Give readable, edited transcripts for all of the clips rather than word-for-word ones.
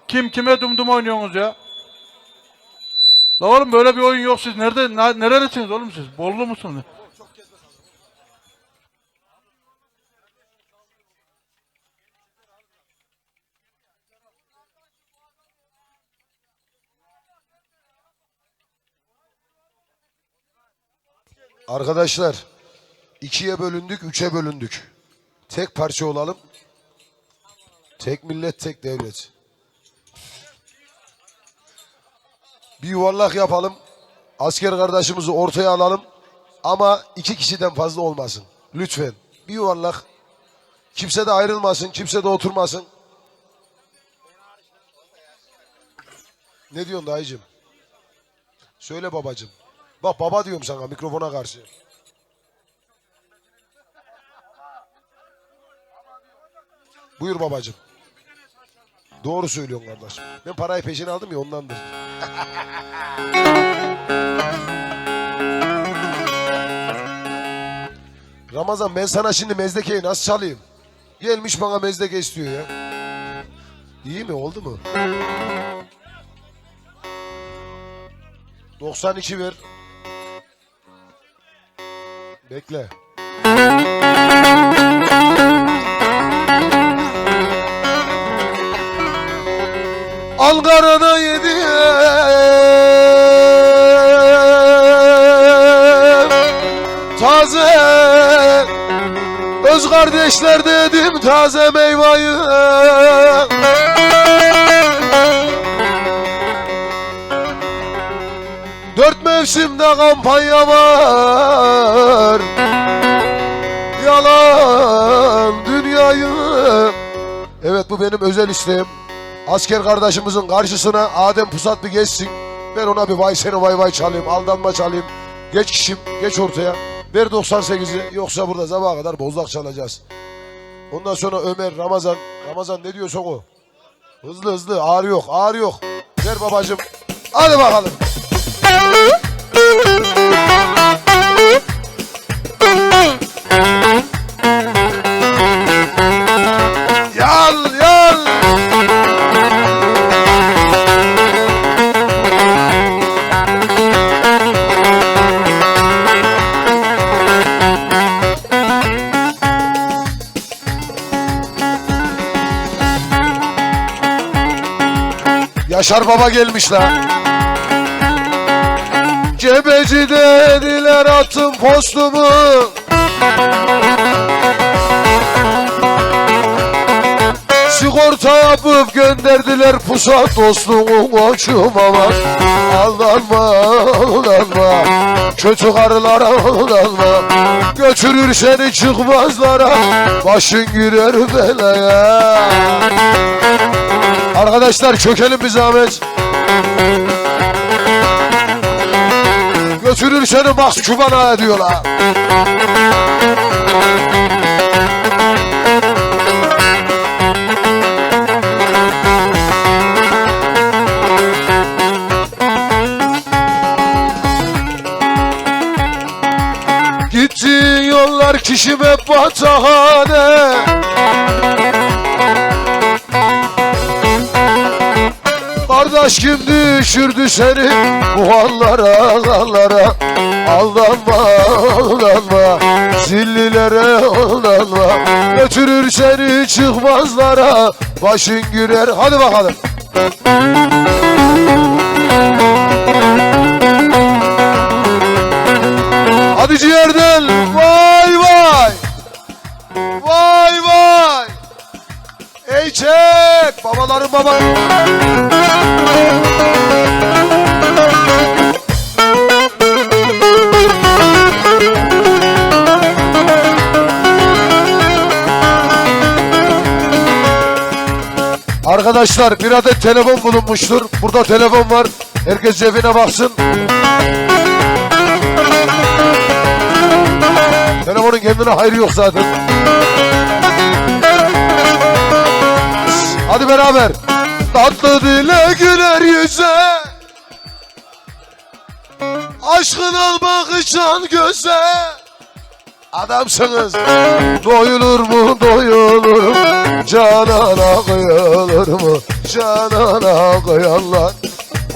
Kim kime dumdum oynuyorsunuz ya? La oğlum böyle bir oyun yok siz. Nerelisiniz oğlum siz? Bollu musunuz? Arkadaşlar 2'ye bölündük, 3'e bölündük. Tek parça olalım. Tek millet, tek devlet. Bir yuvarlak yapalım. Asker kardeşimizi ortaya alalım. Ama 2 kişiden fazla olmasın. Lütfen. Bir yuvarlak. Kimse de ayrılmasın, kimse de oturmasın. Ne diyorsun dayıcım? Söyle babacım. Bak baba diyorum sana mikrofona karşı. Buyur babacım. Doğru söylüyorsun kardeşim. Ben parayı peşine aldım ya ondandır. Ramazan ben sana şimdi mezdekeyi nasıl çalayım? Gelmiş bana mezdeke istiyor ya. İyi mi oldu mu? 92 ver. Bekle. Ankara'da yedi taze öz kardeşler dedim taze meyveyi dört mevsimde kampanya var yalan dünyayı. Evet bu benim özel isteğim. Asker kardeşimizin karşısına Adem Pusat bir geçsin. Ben ona bir vay seni vay vay çalayım, aldanma çalayım. Geç kişim, geç ortaya. Ver 98'i yoksa burada sabaha kadar bozlak çalacağız. Ondan sonra Ömer, Ramazan. Ramazan ne diyorsun o? Hızlı hızlı ağır yok, ağır yok. Ver babacığım. Hadi bakalım. Yal yal. Yaşar Baba gelmiş la. Cebeci dediler attım postumu. Sigorta yapıp gönderdiler Pusat dostluğun koçum aman. Aldanma aldanma kötü karılara aldanma. Götürür seni çıkmazlara başın girer belaya. Arkadaşlar çökelim bir zahmet. Götürür seni mahkûmana diyorlar. Gittiğin yollar kişime batahane. Kardeş kim düşürdü seni bu hallara. Aldanma aldanma zillilere aldanma. Götürür seni çıkmazlara başın girer. Hadi bakalım. Hadi ciğerden vay vay. Vay vay. Ey çek babaların baba. Arkadaşlar bir adet telefon bulunmuştur. Burada telefon var. Herkes cebine baksın. Telefonun kendine hayrı yok zaten. Hadi beraber. Tatlı dile güler yüze, aşkın al bakışan göze. Adamsınız. Doyulur mu doyulur mu? Canana kıyılır mı? Canana kıyanlar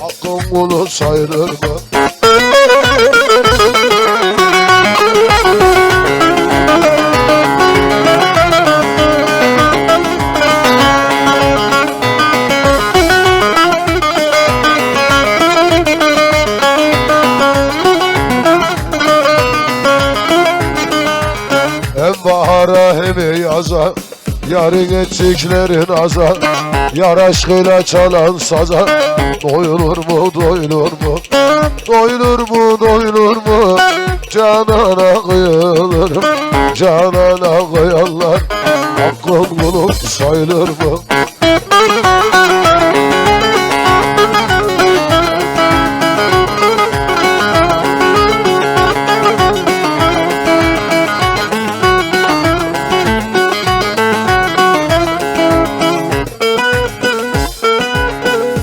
hakkın kulu sayılır mı? Hem bahara hem yaza yarın ettiklerin azar. Yar aşkıyla çalan saza doyulur mu doyulur mu? Doyulur mu doyulur mu? Canana kıyılır, canana kıyanlar hakkın kulu sayılır mı?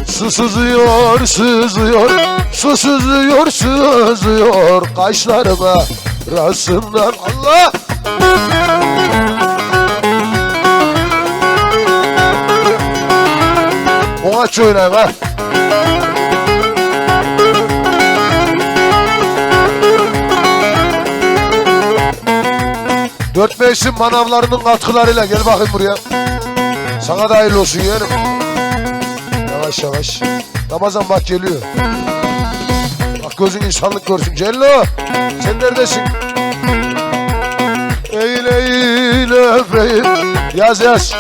Su sızıyor, sızıyor, su sızıyor, sızıyor kaşlarıma arasından. Allah! Ona aç oynayın ha. Dört mevsim manavlarının katkılarıyla gel bakayım buraya. Sana da hayırlı olsun yeğenim. Yavaş yavaş. Ramazan bak geliyor. Bak gözün insanlık görsün. Cello sen neredesin? Eğil eğil öpeyim. Yaz yaz.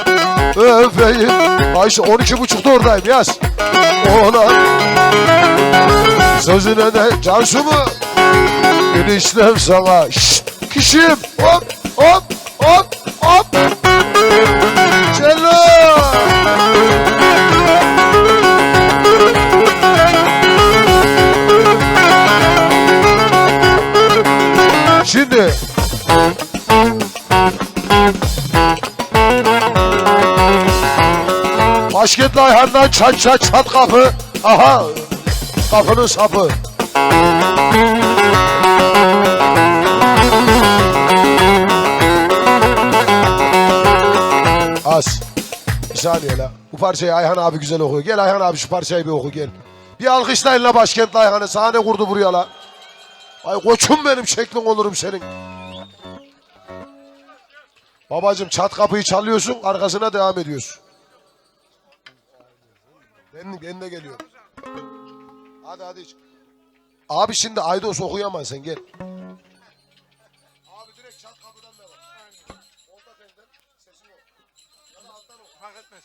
Öpeyim. Ayşe 12.30'da oradayım yaz. Ona sözüne de Cansu mu? Eniştem sana. Şşt kişiyim. Hop hop hop hop. Cello. Şimdi Başkentli Ayhan'dan çat çat çat kapı. Aha kapının sapı. Az. Bir saniye la. Bu parçayı Ayhan abi güzel okuyor. Gel Ayhan abi şu parçayı bir oku gel. Bir alkışlayın la Başkentli Ayhan'ı. Sahne kurdu buraya la. Ay koçum benim şeklin olurum senin. Babacım çat kapıyı çalıyorsun arkasına devam ediyorsun. Ben de geliyorum. Hadi hadi. Abi şimdi Aydos okuyamaz sen gel. Abi direkt çat kapıdan devam. Orada benden sesin o. Ya da alttan o. Fark etmez.